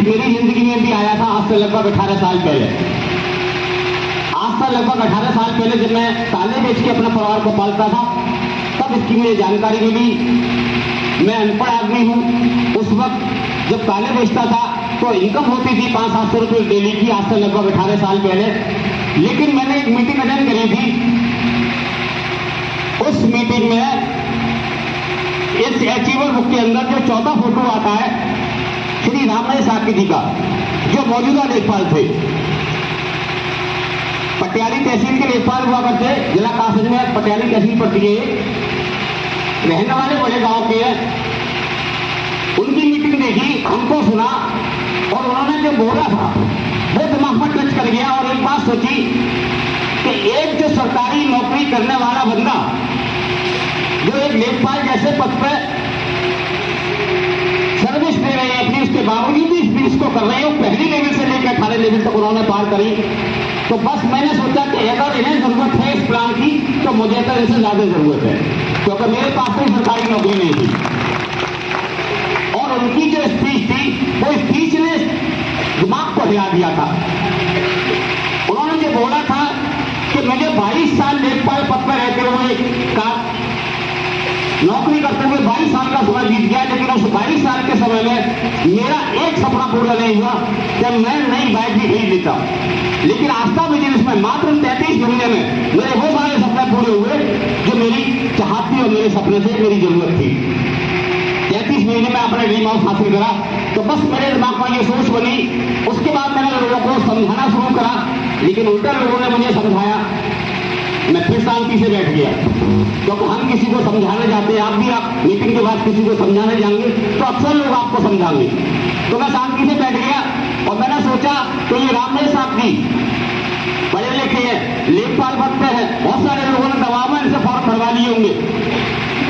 मेरी जिंदगी में भी आया था आज से लगभग 18 साल पहले। आज से लगभग 18 साल पहले जब मैं ताले बेच के अपने परिवार को पालता था तब इसकी मुझे जानकारी मिली। मैं अनपढ़ आदमी हूँ। उस वक्त जब ताले बेचता था तो इनकम होती थी 500-700 रुपये डेली की, आज से लगभग 18 साल पहले। लेकिन मैंने एक मीटिंग अटेंड करी थी। उस मीटिंग में इस अचीवर बुक के अंदर जो 14 फोटो आता है श्री रामनाथ साहब जी का, जो मौजूदा लेखपाल थे, पटियाली तहसील के लेखपाल हुआ करते, जिला कासगंज में पटियाली तहसील पड़ती है, रहने वाले बड़े गांव के हैं। उनकी मीटिंग देखी, उनको सुना और उन्होंने जो बोला था वो दिमाग में टच कर गया। और एक बात सोची कि एक जो सरकारी नौकरी करने वाला बंदा जो एक लेखपाल जैसे पद पर सर्विस दे रहे हैं अपनी, उसके बावजूद भी इस को कर रहे हो, पहली लेवल से लेकर 18 लेवल तक उन्होंने पार करी। तो बस मैंने सोचा कि अगर इन्हें जरूरत है इस प्लान की तो मुझे तो इनसे ज्यादा जरूरत है, क्योंकि मेरे पास कोई सरकारी नौकरी नहीं थी। और उनकी जो स्पीच थी वो स्पीच ने दिमाग को हिला दिया था। उन्होंने जो बोला था कि मुझे 22 साल लेखपाल पद पर रहते हुए नौकरी करते हुए 22 साल का समय बीत गया, लेकिन उस 22 साल के समय में मेरा एक सपना पूरा नहीं हुआ कि मैं नई बाइक भी खरीद लेता। लेकिन आस्था बिजनेस में मात्र 33 महीने में मेरे वो सारे सपने पूरे हुए जो मेरी चाहत थी और मेरे सपने से मेरी जरूरत थी। 33 महीने में अपने ड्रीम हाउस हासिल करा। तो बस मेरे दिमाग में ये सोच बनी। उसके बाद मैंने लोगों को समझाना शुरू करा, लेकिन उल्टा लोगों ने मुझे समझाया। मैं फिर शांति से बैठ गया, क्योंकि हम किसी को समझाने जाते हैं, आप मीटिंग के बाद किसी को समझाने जाएंगे तो अक्सर लोग आपको समझाएंगे। तो मैं शांति से बैठ गया और मैंने सोचा कि ये रामनाथ साहब जी पढ़े लिखे हैं, लेखपाल पद पे हैं, बहुत सारे लोगों ने दबाव में इनसे फॉर्म भरवा लिए होंगे,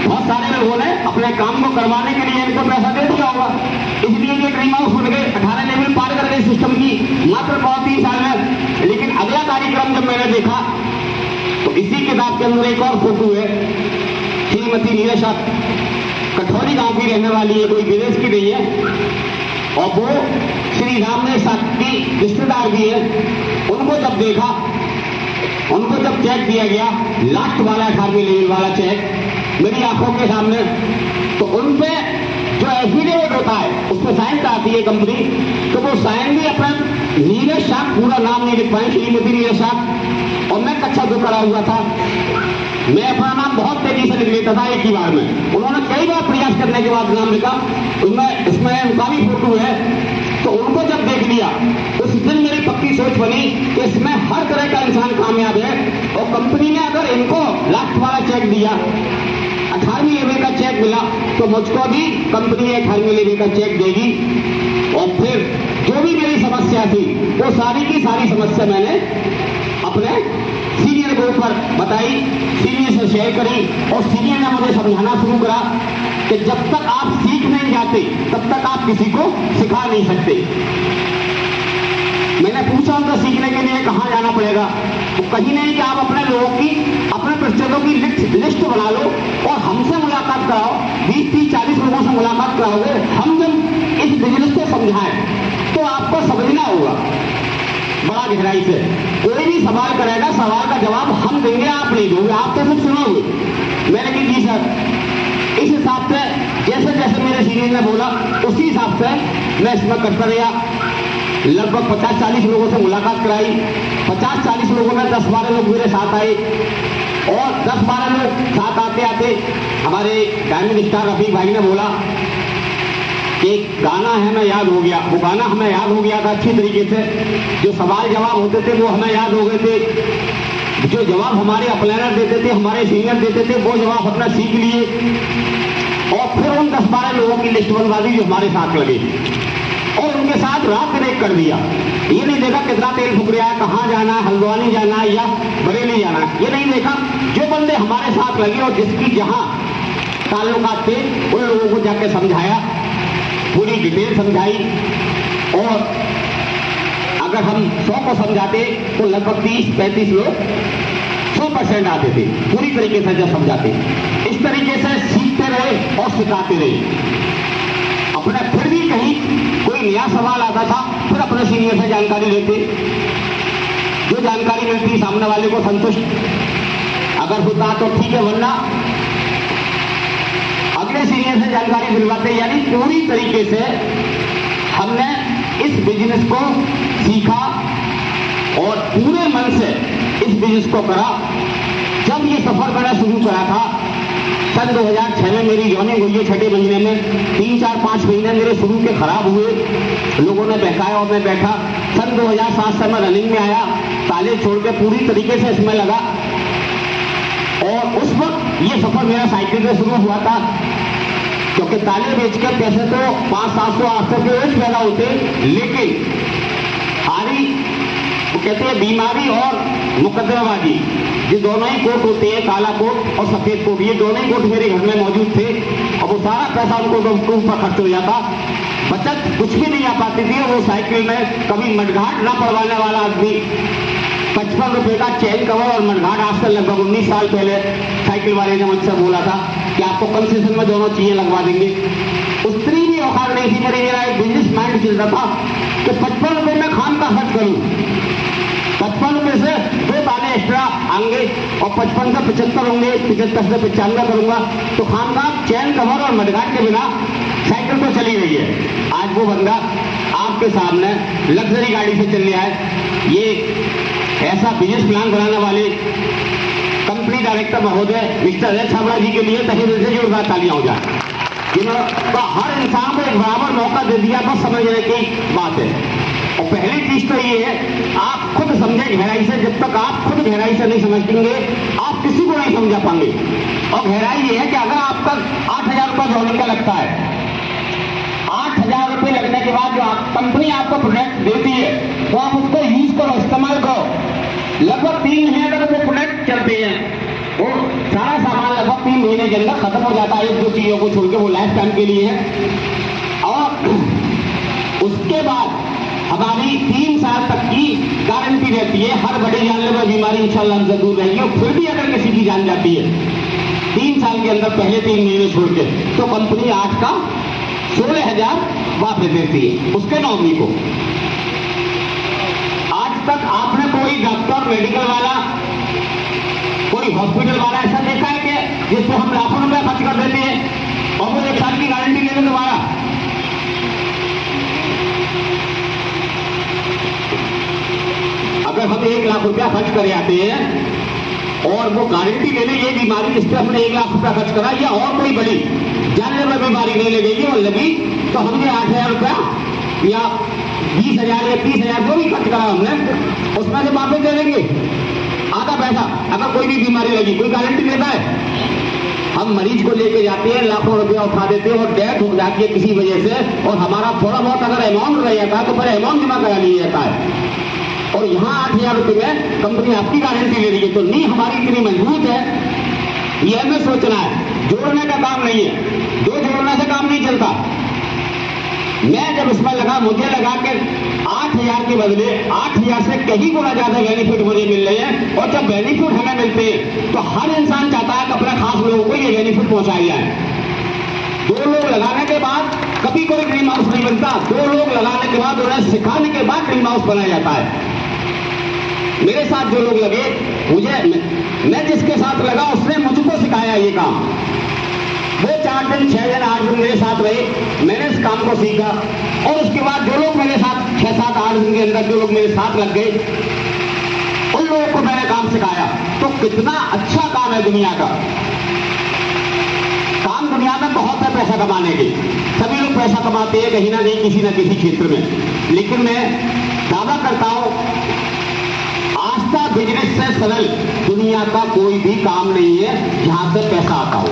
बहुत सारे लोगों ने अपने काम को करवाने के लिए इनको पैसा दे दिया होगा, इसलिए ये ड्रीम हाउस बन गए, 18 लेवल पार कर गए सिस्टम की मात्र 3 साल में। लेकिन अगला कार्यक्रम जब मैंने देखा तो इसी किताब के अंदर एक और फोटो है। श्रीमती नीरजा कठौरी गांव की रहने वाली है, कोई विदेश की नहीं है, और वो श्री रामनाथ साहब की रिश्तेदार भी है। उनको जब देखा, उनको जब चेक दिया गया, लास्ट वाला 18वीं लेवल वाला चेक मेरी आंखों के सामने, तो उनपे जो एफिडेविट होता है उसमें साइन कराती है कंपनी, तो वो साइन भी अपना नीरज साहब, पूरा नाम नहीं लिख पाए, श्रीमती नीरज साहब। और मैं कक्षा 2 पढ़ा हुआ था, मैं अपना नाम बहुत तेजी से लिख लेता था एक ही बार में। उन्होंने कई बार प्रयास करने के बाद नाम लिखा, इसमें उनका भी फोटो है। तो उनको जब देख लिया उस दिन मेरी पक्की सोच बनी कि इसमें हर तरह का इंसान कामयाब है, और कंपनी ने अगर इनको लास्ट वाला चेक दिया, 18वीं लेवल का चेक मिला, तो मुझको भी कंपनी 18वीं लेवल का चेक देगी। और फिर जो भी मेरी समस्या थी वो सारी की सारी समस्या मैंने अपने सीनियर के ऊपर बताई, सीनियर से शेयर करी, और सीनियर ने मुझे समझाना शुरू करा कि जब तक आप सीख नहीं जाते तब तक आप किसी को सिखा नहीं सकते। मैंने पूछा उनका सीखने के लिए कहाँ जाना पड़ेगा, तो कहीं नहीं कि आप अपने लोगों की, अपने प्रतिशतों की लिस्ट बना लो और हमसे मुलाकात कराओ। 20, 30, 40 लोगों से मुलाकात कराओगे, हम जब इस बिजनेस को समझाएं तो आपको समझना होगा बड़ा गहराई से। कोई भी सवाल करेगा, सवाल का जवाब हम देंगे, आप नहीं दोगे, आप तो सिर्फ सुनोगे। मैंने कहा जी सर, इस हिसाब से जैसे जैसे मेरे सीनियर ने बोला उसी हिसाब से मैं इसमें करता रहा। लगभग 50-40 लोगों से मुलाकात कराई। 50-40 लोगों में 10-12 लोग मेरे साथ आए, और 10-12 लोग साथ आते आते हमारे डायमंड स्टार रफीक भाई ने बोला कि गाना है हमें याद हो गया। वो गाना हमें याद हो गया था अच्छी तरीके से, जो सवाल जवाब होते थे वो हमें याद हो गए थे, जो जवाब हमारे अपलाइनर देते थे, हमारे सीनियर देते थे, वो जवाब अपना सीख लिए। और फिर उन 10-12 लोगों की लिस्ट बनवा दी जो हमारे साथ लगे, और उनके साथ रात रेक कर दिया। ये नहीं देखा कितना तेल फूक रहा है, कहाँ जाना है, हल्द्वानी जाना है या बरेली जाना है, ये नहीं देखा। जो बंदे हमारे साथ लगे और जिसकी जहां ताल्लुकात थे उन लोगों को जाके समझाया, पूरी डिटेल समझाई। और अगर हम 100 को समझाते तो लगभग 30-35 लोग 100% आते थे, पूरी तरीके से जब समझाते। इस तरीके से सीखते रहे और सिखाते रहे। अपने फिर भी कहीं कोई कोई नया सवाल आता था फिर अपने सीनियर से जानकारी लेते, जो जानकारी मिलती सामने वाले को संतुष्ट अगर होता तो ठीक है, वरना अगले सीनियर से जानकारी दिलवाते। यानी पूरी तरीके से हमने इस बिजनेस को सीखा और पूरे मन से इस बिजनेस को करा। जब ये सफर मैंने शुरू करा था सन 2006 में, मेरी जॉइनिंग हुई है 6 महीने में, 3-4-5 महीने मेरे शुरू के खराब हुए, लोगों ने बहकाया और मैं बैठा। सन 2007 से मैं रनिंग में आया, ताले छोड़ के पूरी तरीके से इसमें लगा। और उस वक्त ये सफर मेरा साइकिल से शुरू हुआ था, क्योंकि ताले बेचकर पैसे तो 500-700-800 के रोज पैदा होते, लेकिन हारी वो कहते हैं बीमारी और मुकदमाबाजी, ये दोनों ही कोट होते हैं, काला कोट और सफेद कोट, ये दोनों ही कोट मेरे घर में मौजूद थे। और वो सारा पैसा उनको डॉक्टरों पर खर्च हो जाता, बचत कुछ भी नहीं आ पाती थी। वो साइकिल में कभी मडघाट ना पड़वाने वाला आदमी 55 रुपए का चैन कवर और मडघाट, आज से लगभग 19 साल पहले साइकिल वाले ने मुझसे बोला था कि आपको कंसेशन में दोनों चीजें लगवा देंगे। उतनी भी औकात नहीं थी मेरी, मेरा एक बिजनेस माइंड चल रहा था कि 55 रुपए में खान का खर्च करूं, 55 रुपए से 2 ताले एक्स्ट्रा आएंगे और 55 से 75 होंगे, 75 से 95 करूंगा तो खान का चैन कवर और मडघाट के बिना साइकिल तो चली रही है। आज वो बंदा आपके सामने लग्जरी गाड़ी से चल रहा है। ये ऐसा बिजनेस प्लान बनाने वाले कंपनी डायरेक्टर महोदय मिस्टर एच छाबड़ा जी के लिए तहे दिल से जोरदार तालियां हो जाए, जिन्होंने तो हर इंसान को एक बराबर मौका दे दिया, बस समझने की बात है। और पहली चीज तो ये है, आप खुद समझे गहराई से, जब तक आप खुद गहराई से नहीं समझेंगे आप किसी को नहीं समझा पाएंगे। और गहराई ये है कि अगर आपका 8,000 रुपये जॉइनिंग का लगता है, 8,000 रुपये लगने के बाद जो कंपनी आपको प्रोडक्ट देती है तो आप उसको यूज करो, इस्तेमाल करो। लगभग 3 महीने तक वो प्रोडक्ट चलते हैं, वो सारा सामान लगभग 3 महीने के अंदर खत्म हो जाता है, 1-2 चीजों को छोड़ के, वो लाइफ टाइम के लिए है। और उसके बाद हमारी 3 साल तक की गारंटी रहती है, हर बड़ी जानलेवा बीमारी इंशाल्लाह हमसे दूर रहेगी। और फिर भी अगर किसी की जान जाती है 3 साल के अंदर, पहले 3 महीने छोड़ के, तो कंपनी 8 का 16,000 वापस देती है उसके नौकरी को। आज तक आपने कोई डॉक्टर, मेडिकल वाला, कोई हॉस्पिटल वाला ऐसा देखा है कि जिस पे हम लाखों रुपया खर्च कर देते हैं और वो 1 साल की गारंटी लेने दोबारा? अगर हम 1 लाख रुपया खर्च कर आते हैं और वो गारंटी ले ले, ये बीमारी जिस पे हमने 1 लाख रुपया खर्च करा या और कोई बड़ी जानलेवा बीमारी नहीं लगेगी और लगी, तो हमने 8,000 रुपया या 20,000 या 30,000 जो भी खर्च करा हमने, उसमें से वापस दे देंगे आधा पैसा। अगर कोई भी बीमारी लगी, कोई गारंटी देता है? हम मरीज को लेके जाते हैं, लाखों रुपया उठा देते हैं और डेथ हो जाती है किसी वजह से, और हमारा थोड़ा बहुत अगर अमाउंट रह जाता है तो फिर अमाउंट जमा करा लिया जाता है। और यहाँ 8,000 रुपये में कंपनी आपकी गारंटी ले रही है, तो नींव हमारी इतनी मजबूत है, ये हमें सोचना है, जोड़ने का काम नहीं है। 2 जोड़ने से काम नहीं चलता। मैं जब इसमें लगा, मुझे लगा कि 8,000 के बदले 8,000 से कहीं गुना ज्यादा बेनिफिट मुझे मिल रहे हैं। और जब बेनिफिट हमें मिलते हैं तो हर इंसान चाहता है कि अपने खास लोगों को ये बेनिफिट पहुंचाया जाए। 2 लोग लगाने के बाद कभी कोई ड्रीम हाउस नहीं बनता, 2 लोग लगाने के बाद, उन्हें सिखाने के बाद ड्रीम हाउस बनाया जाता है। मेरे साथ जो लोग लगे, मैं जिसके साथ लगा उसने मुझको सिखाया ये काम। वो 4 दिन 6 दिन 8 दिन मेरे साथ रहे, मैंने इस काम को सीखा। और उसके बाद जो लोग मेरे साथ 6-7-8 दिन के अंदर जो लोग मेरे साथ लग गए, उन लोगों को मैंने काम सिखाया। तो कितना अच्छा काम है दुनिया का। काम दुनिया में बहुत है पैसा कमाने के, सभी लोग पैसा कमाते हैं कहीं ना कहीं, किसी ना किसी क्षेत्र में। लेकिन मैं दावा करता हूं, आस्था बिजनेस से सरल दुनिया का कोई भी काम नहीं है जहां से पैसा आता हो।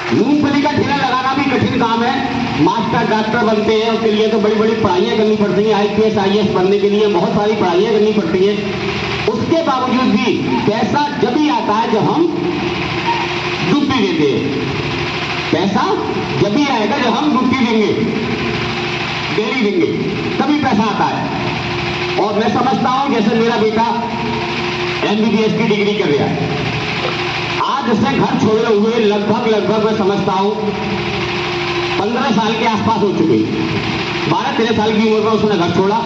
मूंगफली का ठेला लगाना भी कठिन काम है। मास्टर डॉक्टर बनते हैं, उसके लिए तो बड़ी बड़ी पढ़ाइयां करनी पड़ती हैं। IPS IAS बनने के लिए बहुत सारी पढ़ाइयां करनी पड़ती है। उसके बावजूद भी पैसा जब ही आता है जब हम डुबकी देंगे। पैसा जब भी आएगा जब हम डुबकी देंगे, डेली देंगे, तभी पैसा आता है। और मैं समझता हूं जैसे मेरा बेटा MBBS की डिग्री कर रहा है, आज उससे घर छोड़े हुए लगभग मैं समझता हूं 15 साल के आसपास हो चुकी, 12-13 साल की उम्र में उसने घर छोड़ा,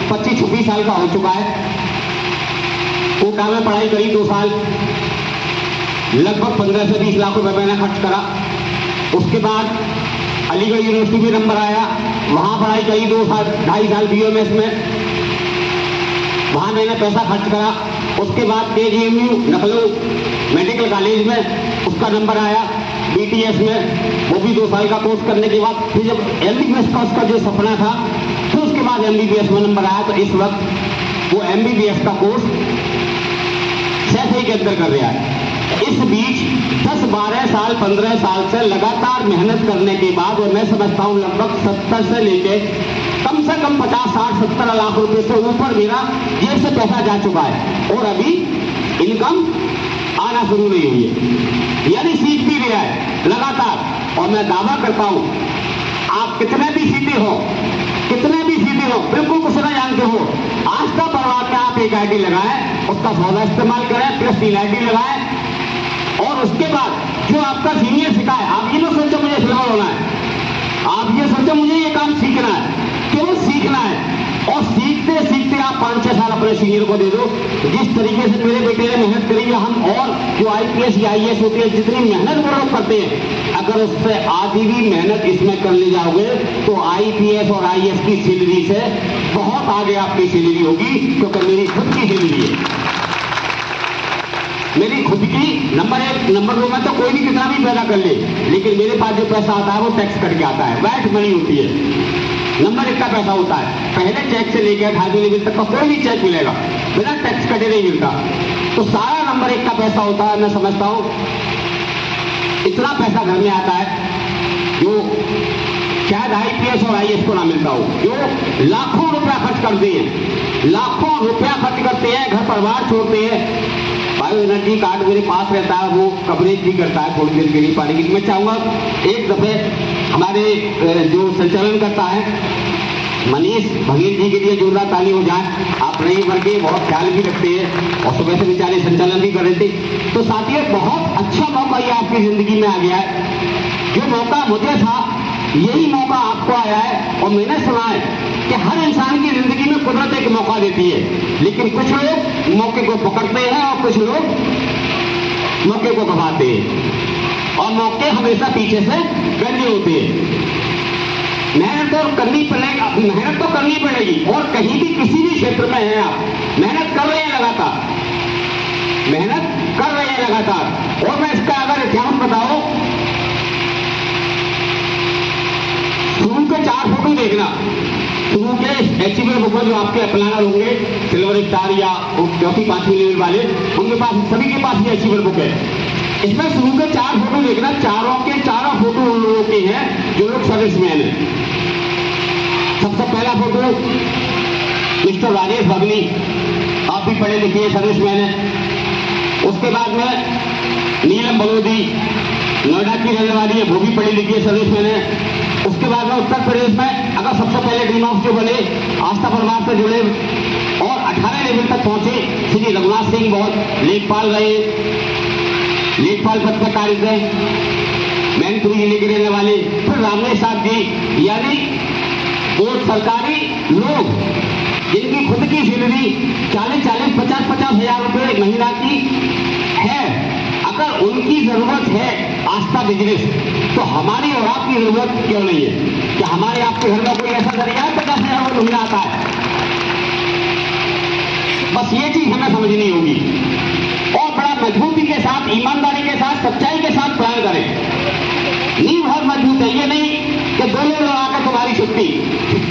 25-26 साल का हो चुका है। कोटा में पढ़ाई करी 2 साल, लगभग 15 से 20 लाख रुपए मैंने खर्च करा। उसके बाद अलीगढ़ यूनिवर्सिटी में नंबर आया, वहां पढ़ाई करी 2 साल, 2.5 साल BMS में, वहां मैंने पैसा खर्च करा। उसके बाद KGMU लखनऊ मेडिकल कॉलेज में उसका नंबर आया BTS में, वो भी 2 साल का कोर्स करने के बाद फिर जब MBBS का उसका जो सपना था, फिर उसके बाद MBBS में नंबर आया। तो इस वक्त वो MBBS का कोर्स सैफई के अंदर कर रहा है। इस बीच 10, 12 साल, 15 साल से लगातार मेहनत करने के बाद, और मैं समझता हूं लगभग 70 से लेके कम से कम 50, 60, 70 लाख रुपए से ऊपर मेरा जेब से पैसा जा चुका है, और अभी इनकम आना शुरू नहीं हुई है, यानी सीख भी गया है लगातार। और मैं दावा करता हूं, आप कितने भी सीधे हो, बिल्कुल कुछ ना जानते हो, आस्था परिवार में आप एक ID लगाएं, उसका सौदा इस्तेमाल करें, प्लस 3 ID लगाएं, और उसके बाद जो आपका सीनियर सिखाए, आप ये ना सोचो मुझे सिल्वर होना है, आप ये सोचो मुझे ये काम सीखना है, केवल सीखना है। और सीखते सीखते आप 5-6 साल अपने सीनियर को दे दो। जिस तरीके से मेरे बेटे ने मेहनत करी है, हम और जो IPS या IAS होते हैं जितनी मेहनत वो लोग करते हैं, अगर उससे आधी भी मेहनत इसमें कर ले जाओगे तो IPS और IAS की सैलरी से बहुत आगे आपकी सैलरी होगी, क्योंकि मेरी खुद की सैलरी है, मेरी खुद की। नंबर 1, नंबर 2 में तो कोई भी कितना भी पैदा कर ले, लेकिन मेरे पास जो पैसा आता है वो टैक्स कट के आता है, वैट मनी होती है। नंबर 1 का पैसा होता है, पहले चेक से लेकर 18वीं लेवल तक का कोई भी चेक मिलेगा, बिना टैक्स कटे नहीं मिलता। तो सारा नंबर 1 का पैसा होता है। मैं समझता हूं इतना पैसा घर में आता है जो शायद IPS और IAS को ना मिलता हो, जो लाखों रुपया खर्च करते हैं, लाखों रुपया खर्च करते हैं, घर परिवार छोड़ते हैं। बायो एनर्जी कार्ड मेरे पास रहता है, वो कवरेज भी करता है थोड़ी देर के लिए पानी की। मैं चाहूंगा एक दफे हमारे जो संचालन करता है मनीष भगीर जी के लिए जोरदार ताली हो जाए। आप रही भर के बहुत ख्याल भी रखते हैं, और सुबह से बेचारे संचालन भी कर रहे थे। तो साथियों, बहुत अच्छा मौका ये आपकी जिंदगी में आ गया है। जो मौका मुझे था, यही मौका आपको आया है। और मैंने सुना है कि हर इंसान की जिंदगी में कुदरत एक मौका देती है, लेकिन कुछ लोग मौके को पकड़ते हैं और कुछ लोग मौके को गंवाते हैं, और मौके हमेशा पीछे से गंदे होते हैं। मेहनत तो करनी पड़ेगी, और कहीं भी किसी भी क्षेत्र में है, आप मेहनत कर रहे हैं लगातार। और मैं इसका अगर इतिहास बताऊं, शुरू के 4 फोटो देखना, शुरू के अचीवर बुक जो आपके अपलानर होंगे, सिल्वर स्टार या 4वीं 5वीं लेवल वाले, उनके पास, सभी के पास ये अचीवर बुक है। इसमें शुरू के 4 फोटो देखना, चारों के चारों फोटो उन लोगों के हैं जो लोग सर्विसमैन हैं। सबसे पहला फोटो मिस्टर राजेश भगनी, आप भी पढ़े लिखे सर्विसमैन हैं। उसके बाद में नीलम बलोदी, नोएडा की रहने वाली है, वो भी पढ़ी लिखी सर्विसमैन है। उसके बाद में उत्तर प्रदेश में अगर सबसे पहले ड्रीम हाउस जो बने, आस्था परिवार से जुड़े और 18 लेवल तक पहुंचे, श्री रघुनाथ सिंह बहुत लेखपाल रहे, लेखपाल पद पर कार्य थे, मैनपुरी जिले के रहने वाले। फिर रामनेश साहब जी, यानी वो सरकारी लोग जिनकी खुद की सैलरी 40-40, 50-50 हजार रुपए महीना की है, अगर उनकी जरूरत है आस्था बिजनेस, तो हमारी और आपकी जरूरत क्यों नहीं है? कि हमारे आपके घर में कोई ऐसा जरिया है 50,000 रुपये महीना आता है? बस ये चीज हमें समझनी होगी, और बड़ा मजबूती के साथ, ईमानदारी के साथ, सच्चाई के साथ प्लान करें। नींव बहुत मजबूत है, ये नहीं कि 2 लोग लगा के तुम्हारी छुट्टी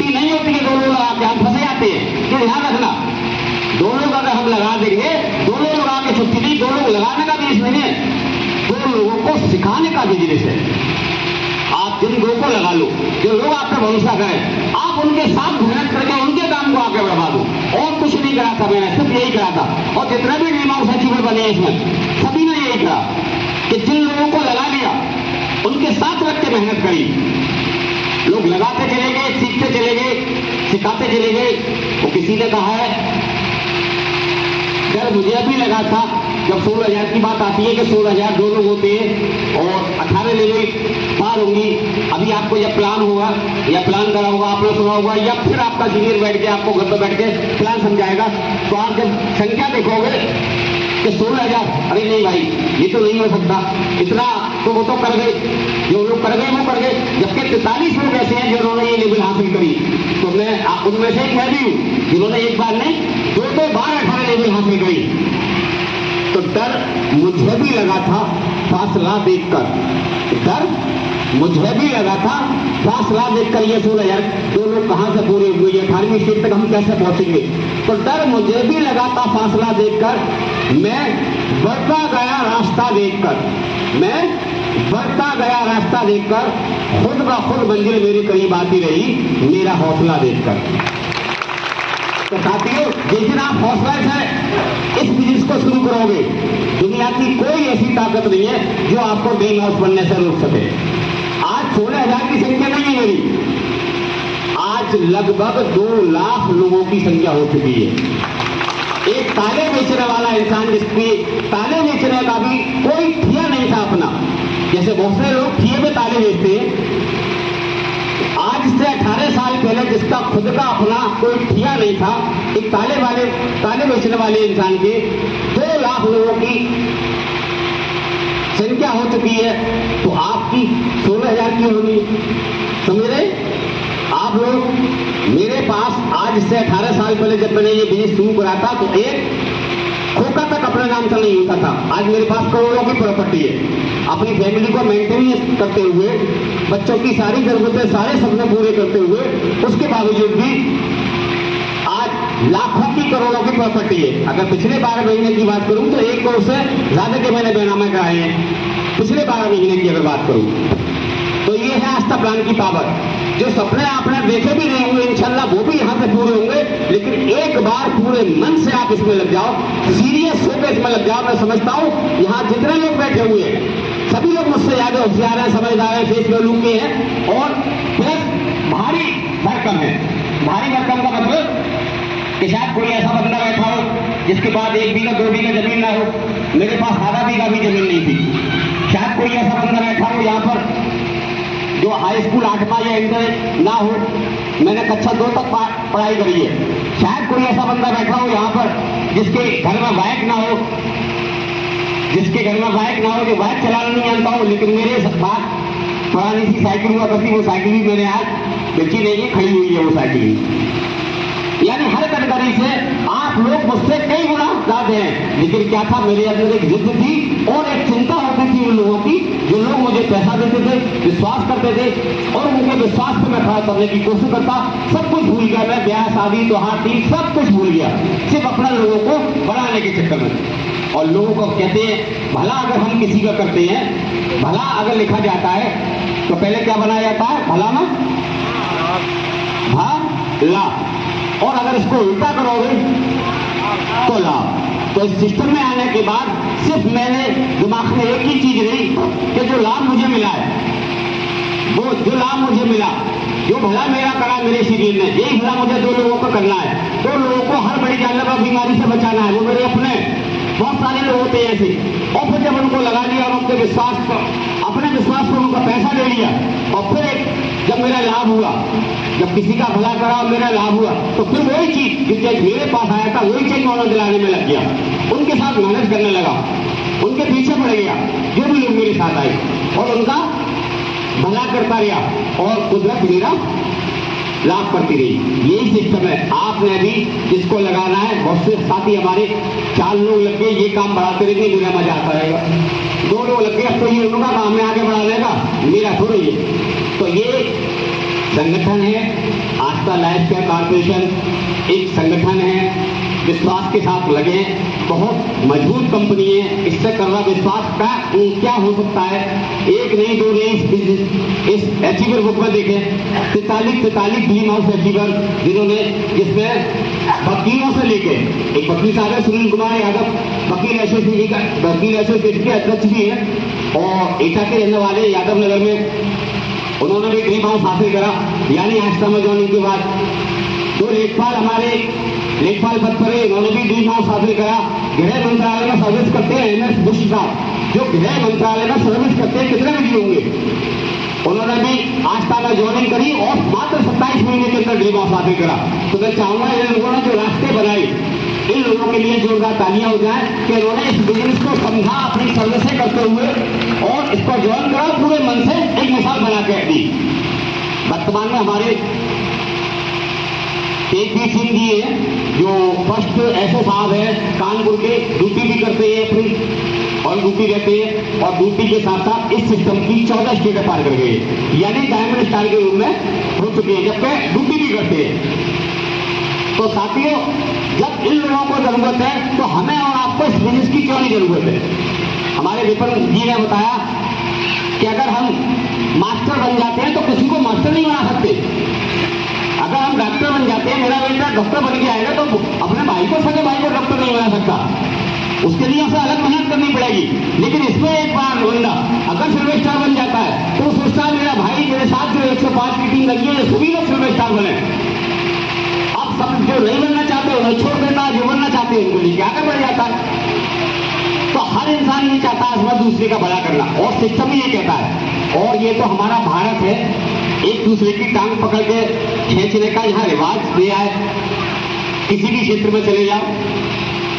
नहीं होती है। 2 लोग लगा के हम फंसे जाते हैं, ये ध्यान रखना। 2 लोग अगर हम लगा देंगे, 2 लोग लगा के छुट्टी नहीं, 2 लोग लगाने का बिजनेस नहीं है, 2 लोगों को सिखाने का बिजनेस है। आप जिन 2 को लगा लो, जो लोग आप पर भरोसा करें, आप उनके साथ मेहनत करके उनके काम को आगे बढ़ा दो। और कुछ नहीं करा था मैंने, सिर्फ यही करा था। और जितने भी ड्रीम हाउस अचीवर बने हैं इसमें, सभी ने यही करा कि जिन लोगों को लगा लिया, उनके साथ रख के मेहनत करी। लोग लगाते चले गए, सीखते चले गए, सिखाते चले गए। वो किसी ने कहा है, डर मुझे भी लगा था जब 16,000 की बात आती है कि 16,000 दो लोग होते हैं और 18 लेवल पार होंगी, अभी आपको यह प्लान होगा या प्लान करा होगा, आपने सुना होगा, या फिर आपका सीनियर बैठ के आपको घर पर बैठ के प्लान समझाएगा, तो आप जब संख्या देखोगे कि 16,000, अरे नहीं भाई ये तो नहीं हो सकता, इतना तो वो तो कर गए, जो लोग कर गए वो कर गए, जबकि 43 लोग ऐसे हैं जिन्होंने ये लेवल हासिल करी। तो मैं उनमें से एक मैं भी हूं जिन्होंने एक बार नहीं 2 बार 18 लेवल हासिल करी। तो डर मुझे भी लगा था फासला देखकर, डर मुझे भी लगा था फासला देखकर, ये 16,000 दो लोग कहां से पूरे हुए, 18वीं सीट तक हम कैसे पहुंचेंगे। तो डर मुझे भी लगा था फासला देखकर, मैं बढ़ता गया रास्ता देखकर, मैं बढ़ता गया रास्ता देखकर, खुद ब खुद मंजिल मेरे करीब आती रही मेरा हौसला देखकर। तो साथियों, जिस दिन आप हौसला से इस बिजनेस को शुरू करोगे, दुनिया की कोई ऐसी ताकत नहीं है जो आपको ड्रीम हाउस बनने से रोक सके। आज 16,000 की संख्या नहीं है मेरी, आज लगभग 2 लाख लोगों की संख्या हो चुकी है। एक ताले बेचने वाला इंसान जिसकी ताले बेचने का भी कोई ठिया नहीं था अपना, जैसे बहुत से लोग ठिए में ताले बेचते हैं, आज से 18 साल पहले जिसका खुद का अपना कोई ठिया नहीं था, एक ताले बेचने वाले इंसान के 2 लाख लोगों की संख्या हो चुकी है, तो आपकी 16,000 की होगी। समझ रहे आप लोग। मेरे पास आज से 18 साल पहले जब मैंने ये बिजनेस शुरू करा था तो एक खोखा तक अपने नाम से नहीं होता था, आज मेरे पास करोड़ों की प्रॉपर्टी है। अपनी फैमिली को मेंटेन करते हुए, बच्चों की सारी जरूरतें, सारे सपने पूरे करते हुए, उसके बावजूद भी आज लाखों की करोड़ों की प्रॉपर्टी है। अगर पिछले 12 महीने की बात करूं तो 1 करोड़ से ज्यादा के मैंने बेनामे कराए हैं, पिछले 12 महीने की अगर बात करूं तो ये है आस्था प्लान की पावर। जो सपने आपने देखे भी नहीं होंगे इंशाल्लाह वो भी यहां से पूरे होंगे, लेकिन एक बार पूरे मन से आप इसमें लग जाओ, सीरियस होकर इसमें लग जाओ। मैं समझता हूं यहां जितने लोग बैठे हुए हैं सभी लोग मुझसे ज्यादा होशियार हैं, समझदार हैं, फेस वैल्यू के हैं और प्लस भारी भरकम है। भारी भरकम का मतलब कि शायद कोई ऐसा बंदा बैठा हो जिसके पास 1 बीघा 2 बीघा जमीन ना हो, मेरे पास आधा बीघा भी जमीन नहीं थी। शायद कोई ऐसा बंदा बैठा हो यहाँ पर जो हाई स्कूल 8वां या इंटर ना हो, मैंने कक्षा 2 तक पढ़ाई करी है। शायद कोई ऐसा बंदा बैठा हो यहाँ पर जिसके घर में बाइक ना हो, जो बाइक चलाना नहीं जानता हो, लेकिन मेरे पास पुरानी सी साइकिल हुआ करती, वो साइकिल भी मैंने आज बेची नहीं है, खड़ी हुई है वो साइकिल। यानी हर कैटेगरी से आप लोग मुझसे कई गुना ज्यादा हैं, लेकिन क्या था मेरे अंदर एक जिद थी और एक चिंता होती थी उन लोगों की जो लोग मुझे पैसा देते थे, विश्वास करते थे और उनके विश्वास पे मैं खड़ा करने की कोशिश करता। सब कुछ भूल गया मैं, ब्याह शादी त्योहार थी, सब कुछ भूल गया, सिर्फ अपना लोगों को बढ़ाने के चक्कर में। और लोगों को कहते हैं भला अगर हम किसी का करते हैं, भला अगर लिखा जाता है तो पहले क्या बनाया जाता है, भला ना भला, और अगर इसको उल्टा करोगे तो लाभ। तो इस सिस्टम में आने के बाद सिर्फ मैंने दिमाग में एक ही चीज रही कि जो लाभ मुझे मिला है, वो जो लाभ मुझे मिला, जो भला मेरा करा मेरे शरीर ने, यही भला मुझे 2 लोगों को करना है। 2 लोगों को हर बड़ी जानलेवा बीमारी से बचाना है, वो मेरे अपने बहुत सारे लोग होते हैं ऐसे। और फिर जब उनको लगा लिया और उनके विश्वास पर, अपने विश्वास पर उनका पैसा ले लिया, और फिर जब मेरा लाभ हुआ, जब किसी का भला करा और मेरा लाभ हुआ, तो फिर वही चीज जो मेरे पास आया था वही चीज मैं दिलाने में लग गया, उनके साथ मेहनत करने लगा, उनके पीछे पड़ गया जो भी लोग मेरे साथ आए और उनका भला करता रहा और कुदरत मेरा लाभ करती रही। यही सिस्टम है। आपने अभी जिसको लगाना है, बहुत से साथी हमारे 4 लोग लग गए, ये काम बढ़ाते रहेंगे, मेरा मजा आता रहेगा। 2 लोग लग गए, अब तो ये उनका काम है आगे बढ़ा लेगा, मेरा थोड़ी है। तो ये संगठन है आस्था लाइफ केयर कॉर्पोरेशन, एक संगठन है, विश्वास के साथ लगे, बहुत मजबूत कंपनी है। इससे करना विश्वास का क्या हो सकता है, 1 नहीं 2 नहीं, इस अचीवर बुक में देखें 43 ड्रीम हाउस अचीवर, जिन्होंने जिसमें वकीलों से लेके, एक वकील साहब है सुनील कुमार यादव, वकील एसोसिएशन के अध्यक्ष भी है और एटा के रहने वाले यादव नगर में, उन्होंने भी ड्रीम हाउस हासिल करा। यानी आस्था में ज्वाइनिंग के बाद तो लेखपाल हमारे लेखपाल पद पर इन्होंने भी ड्रीम हाउस हासिल करा। गृह मंत्रालय में सर्विस करते हैं एमएस बुश साहब, जो गृह मंत्रालय में सर्विस करते हैं, कितने बिजी होंगे। उन्होंने भी आस्था में ज्वाइनिंग करी और मात्र 27 महीने के अंदर ड्रीम हाउस हासिल करा। तो मैं चाहूंगा इन लोगों ने जो रास्ते बनाए, इन लोगों के लिए जोरदार तालियां हो जाए कि उन्होंने इस बिजनेस को समझा, अपनी सर्विसें करते हुए और इसको ज्वाइन करा, पूरे मन से एक मिसाल बना के दी। वर्तमान में हमारे तेजवीर सिंह जी है, जो फर्स्ट एसओ साहब है कानपुर के, ड्यूटी भी करते हैं अपनी और ड्यूटी रहते हैं, और ड्यूटी के साथ साथ इस सिस्टम की 14 स्टेटें पार कर गए, यानी डायमंड स्टार के रूप में हो चुके हैं, जबकि ड्यूटी भी करते हैं। तो साथियों, जब इन लोगों को जरूरत है तो हमें और आपको इस बिजनेस की क्यों नहीं जरूरत है। हमारे विपिन जी ने बताया कि अगर हम मास्टर बन जाते हैं तो किसी को मास्टर नहीं बना सकते। अगर हम डॉक्टर बन जाते हैं, मेरा बेटा डॉक्टर बन के आएगा तो अपने भाई को, सगे भाई को डॉक्टर नहीं बना सकता, उसके लिए उसे अलग मेहनत करनी पड़ेगी। लेकिन इसमें एक बार बंदा अगर सिल्वर स्टार बन जाता है तो सोचता है मेरा भाई मेरे साथ जो 105 की टीम लगी है सभी लोग सिल्वर स्टार बने। अब सब जो नहीं बनना चाहते उन्हें छोड़ देता है, जो बनना चाहते हैं उनको लेके आगे बढ़ जाता है। तो हर इंसान ये चाहता है इसमें दूसरे का भला करना, और सिस्टम ही ये कहता है। और ये तो हमारा भारत है, एक दूसरे की टांग पकड़ के खींचने का यहाँ रिवाज दिया है। किसी भी क्षेत्र में चले जाओ,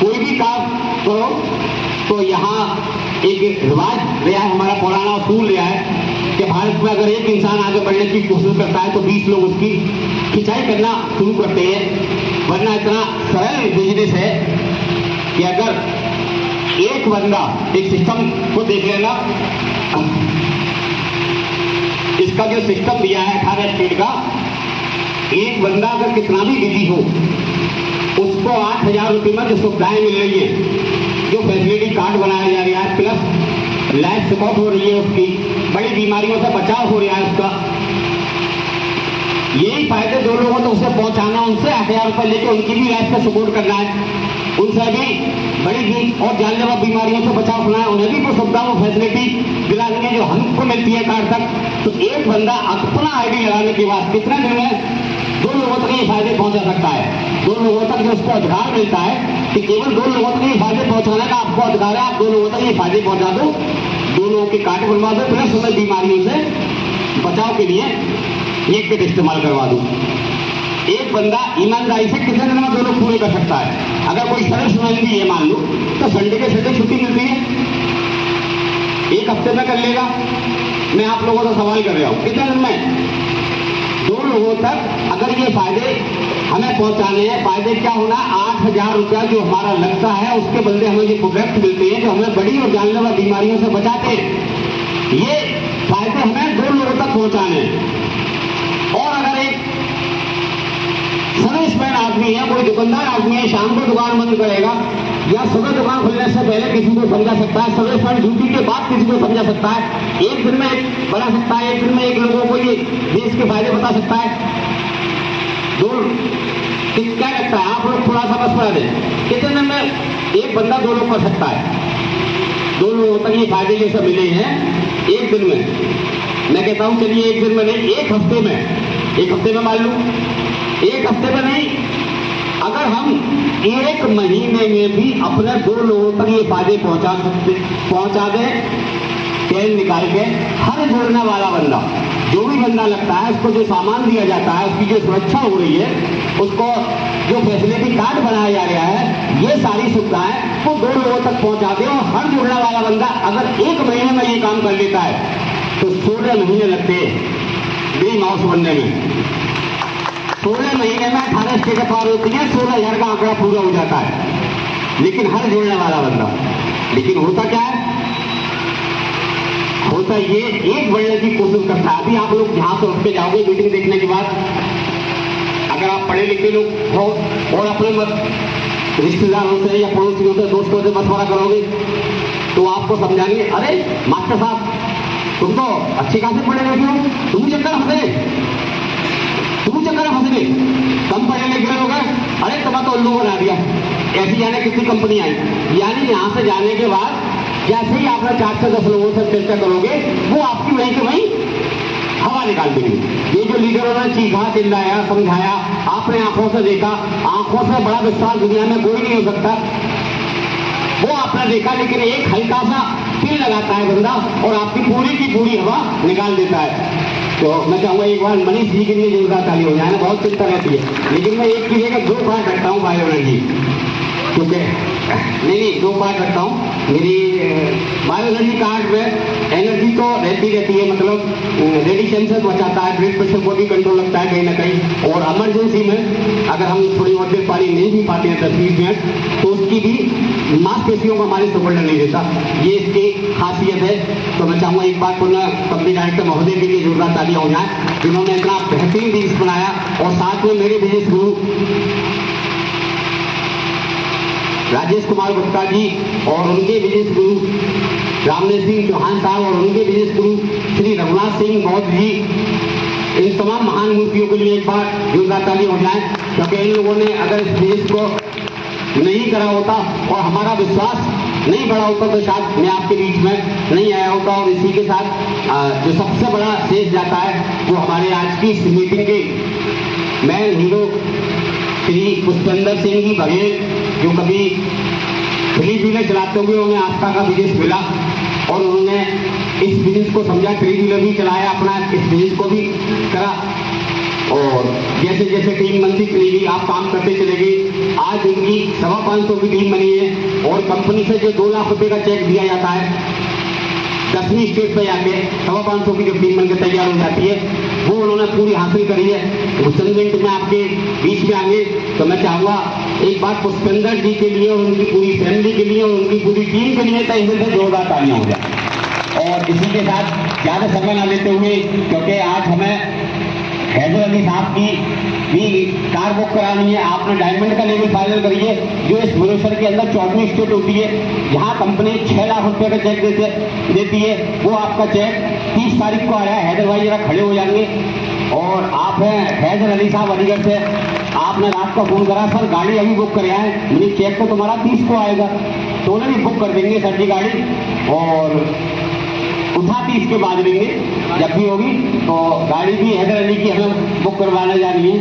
कोई भी काम करो तो यहाँ एक रिवाज लिया है, हमारा पुराना असूल लिया है कि भारत में अगर एक इंसान आगे बढ़ने की कोशिश करता है तो 20 लोग उसकी खिंचाई करना शुरू करते हैं। वरना इतना सरल बिजनेस है कि अगर एक बंदा, एक सिस्टम को देख लेना, इसका जो सिस्टम दिया है 18 स्टेट का, एक बंदा अगर कितना भी बिजी हो उसको 8,000 रुपये में जो सुविधाएं मिल रही है, जो फैसिलिटी कार्ड बनाया जा रहा है, प्लस लाइफ सपोर्ट हो रही है, उसकी बड़ी बीमारियों से बचाव हो रहा है उसका, यही फायदे दो लोगों तक उसे पहुंचाना, उनसे 8,000 रुपये लेके उनकी भी लाइफ का सपोर्ट करना है, उनसे भी बड़ी और जानलेवा बीमारियों से बचाव होना है, उन्हें भी वो सुविधा, वो फैसिलिटी दिलानी है जो हमको मिलती है कार्ड तक। तो एक बंदा अपना आईडी लगाने के बाद कितने दिन में 2 लोगों तक ये फायदे पहुंचा सकता है। 2 लोगों तक जो उसको अधिकार मिलता है कि केवल 2 लोगों तक ये फायदे पहुंचाने का आपको अधिकार है, आप 2 लोगों तक ये फायदे पहुंचा दो, 2 लोगों के कार्ड बनवा दो, प्लस उन्हें बीमारियों से बचाव के लिए ये किट इस्तेमाल करवा दो। एक बंदा ईमानदारी से कितने दिन में 2 लोग पूरे कर सकता है। अगर कोई सरल सुनंदी है मान लो, तो संडे के संडे छुट्टी मिलती है, 1 हफ्ते में कर लेगा। मैं आप लोगों से सवाल कर रहा हूं, कितने दिन में 2 लोगों तक अगर ये फायदे हमें पहुंचाने हैं। फायदे क्या होना, 8,000 रुपया जो हमारा लगता है उसके बदले हमें ये प्रोडक्ट मिलते हैं जो हमें बड़ी और जानलेवा बीमारियों से बचाते हैं। ये फायदे हमें 2 लोगों तक पहुंचाने हैं। और अगर एक सर्विसमैन आदमी है, कोई दुकानदार आदमी है, शाम को दुकान बंद करेगा या सुबह दुकान खुलने से पहले किसी को समझा सकता है, सर्विसमैन ड्यूटी के बाद किसी को समझा सकता है, एक दिन में बना सकता है, एक दिन में 1 लोगों को ये देश के फायदे बता सकता है। क्या लगता है आप लोग थोड़ा सा बस पढ़ा दें, कितने दिन में एक बंदा 2 लोग कर सकता है? 2 लोगों तक ये फायदे ये सब मिले हैं 1 दिन में। मैं कहता हूं चलिए 1 दिन में नहीं, 1 हफ्ते में, 1 हफ्ते में मान लो, 1 हफ्ते में नहीं, अगर हम 1 महीने में भी अपने 2 लोगों तक ये फायदे पहुंचा दें, तेल निकाल के, हर जुड़ने वाला बंदा, जो भी बंदा लगता है उसको जो सामान दिया जाता है, उसकी जो सुरक्षा हो रही है, उसको जो फैसिलिटी कार्ड बनाया जा रहा है, ये सारी सुविधाएं वो 2 लोगों तक पहुंचा दे। और हर जुड़ने वाला बंदा अगर 1 महीने में ये काम कर लेता है तो 16 महीने लगते हैं ड्रीम हाउस बनने में। 16 महीने में 18 स्टेटें पार होती हैं, 16,000 का आंकड़ा पूरा हो जाता है। लेकिन हर जुड़ने वाला बंदा, लेकिन होता क्या है, होता ये एक बढ़ने की कोशिश करता है। अभी आप लोग जहां से उठ के जाओगे मीटिंग देखने के बाद, अगर आप पढ़े लिखे लोग हो और अपने रिश्तेदारों से या पड़ोसियों से, दोस्तों से मशवरा करोगे तो आपको समझाएंगे, अरे मास्टर साहब तुम तो अच्छे खासे पढ़े लिखे हो, तुम चक्कर फंसे, कम पढ़े लिखे लोग हैं, अरे तुम्हें तो उल्लू बना दिया। ऐसी जाने कितनी कंपनी आई, यानी यहां से जाने के बाद जैसे ही आप 4 से 10 लोगों से चर्चा करोगे वो आपकी वहीं के वहीं हवा निकाल देंगे। ये जो लीडरों ने चीखा, चिल्लाया, समझाया, आपने आंखों से देखा, आंखों से बड़ा विश्वास दुनिया में कोई नहीं हो सकता, वो आपने देखा। लेकिन एक हल्का सा तिल लगाता है बंदा और आपकी पूरी की पूरी हवा निकाल देता है। तो मैं चाहूंगा एक बार मनीष जी के लिए जोरदार ताली हो जाए ना, बहुत चिंता रहती है। लेकिन मैं एक चीज है कि 2 पार्ट रखता हूँ बायो एनर्जी, क्योंकि नहीं 2 पार्ट रखता हूँ। मेरी बायो एनर्जी कार्ड में एनर्जी तो रहती है, मतलब रेडिएशन से बचाता है, ब्लड प्रेशर को भी कंट्रोल रखता है कहीं ना कहीं, और इमरजेंसी में अगर हम थोड़ी और देर पानी नहीं भी पाते हैं 10-20 मिनट, तो उसकी भी मांसपेशियों को हमारे सपोर्ट नहीं देता। ये इसकी खासियत है। तो मैं चाहूंगा एक बार पुनः कंपनी डायरेक्टर महोदय के लिए जोरदार तालियां हो जाए, जिन्होंने इतना बेहतरीन बिजनेस बनाया, और साथ में मेरे बिजनेस गुरु राजेश कुमार गुप्ता जी और उनके बिजनेस गुरु रामनेश सिंह चौहान साहब और उनके बिजनेस गुरु श्री रघुनाथ सिंह बौद्ध जी, इन तमाम महान मूर्तियों के लिए एक बार जोरदार ताली हो जाए, क्योंकि इन लोगों ने अगर इस बिजनेस को नहीं करा होता और हमारा विश्वास नहीं बढ़ा होता तो शायद मैं आपके बीच में नहीं आया होता। और इसी के साथ जो सबसे बड़ा शेष जाता है वो हमारे आज की इस मीटिंग के मैन हीरो श्री पुष्पेंद्र सिंह जी बघेल, जो कभी थ्री व्हीलर चलाते हुए उन्हें आस्था का बिजनेस मिला और उन्होंने इस बिजनेस को समझा, थ्री व्हीलर भी चलाया अपना, इस बिजनेस को भी करा, और जैसे जैसे टीम बनती चली गई, आप काम करते चले गए। आज उनकी 525 की टीम बनी है और कंपनी से जो 2 लाख रुपए का चेक दिया जाता है 10वीं स्टेट पे जाके 525 की जब टीम बनकर तैयार हो जाती है, वो उन्होंने पूरी हासिल करी है। भूषण मिनट में आपके बीच में आएंगे, तो मैं चाहूंगा एक बार पुष्पेंद्र जी के लिए और उनकी पूरी फैमिली के लिए और उनकी पूरी टीम के लिए तहे दिल से जोरदार तालियां हो जाए। और इसी के साथ ज्यादा समय न लेते हुए, क्योंकि आज हमें हैदर अली साहब की भी कार बुक करानी है, आपने डायमंड का लेवल फाइनल करिए, जो इस भुवनेश्वर के अंदर 14वीं स्टेट होती है, जहां कंपनी 6 लाख रुपए का चेक देती है। वो आपका चेक 30 तारीख को आया है। हैदर भाई जरा खड़े हो जाएंगे। और आप हैं हैदर अली साहब अलीगढ़ से, आपने रात को फोन करा, सर गाड़ी अभी बुक कर आए, मेरी चेक तो तुम्हारा 30 को आएगा, तो उन्हें भी बुक कर देंगे सर जी गाड़ी, और उठा 30 के बाद लेंगे जब भी होगी। तो गाड़ी भी हैदर अली की हमें बुक करवाने जा रही है,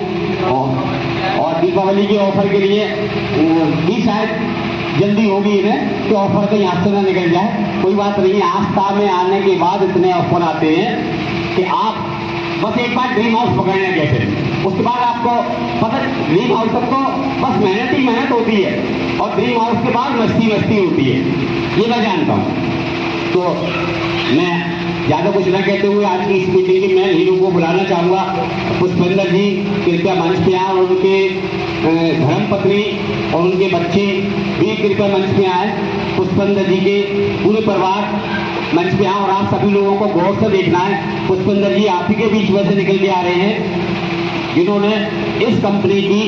और दीपावली के ऑफर के लिए भी शायद जल्दी होगी इन्हें, तो ऑफर कहीं हाथ से ना निकल जाए। कोई बात नहीं है, आस्था में आने के बाद इतने ऑफर आते हैं कि आप बस एक बार ड्रीम हाउस पकड़ना कैसे, उसके बाद आपको पता, ड्रीम हाउस तक तो बस मेहनत ही मेहनत होती है, और ड्रीम हाउस के बाद मस्ती मस्ती होती है, ये मैं जानता हूँ। तो मैं ज्यादा कुछ न कहते हुए आज की इस मीटिंग की मैं हीरो को बुलाना चाहूंगा। पुष्पेंद्र जी कृपया मंच पे आए, और उनके धर्म पत्नी और उनके बच्चे भी कृपया मंच पे आए। पुष्पेंद्र जी के पूरे परिवार मंच पे आए, और आप सभी लोगों को गौर से देखना है। पुष्पेंद्र जी आप ही के बीच में से निकल के आ रहे हैं, जिन्होंने इस कंपनी की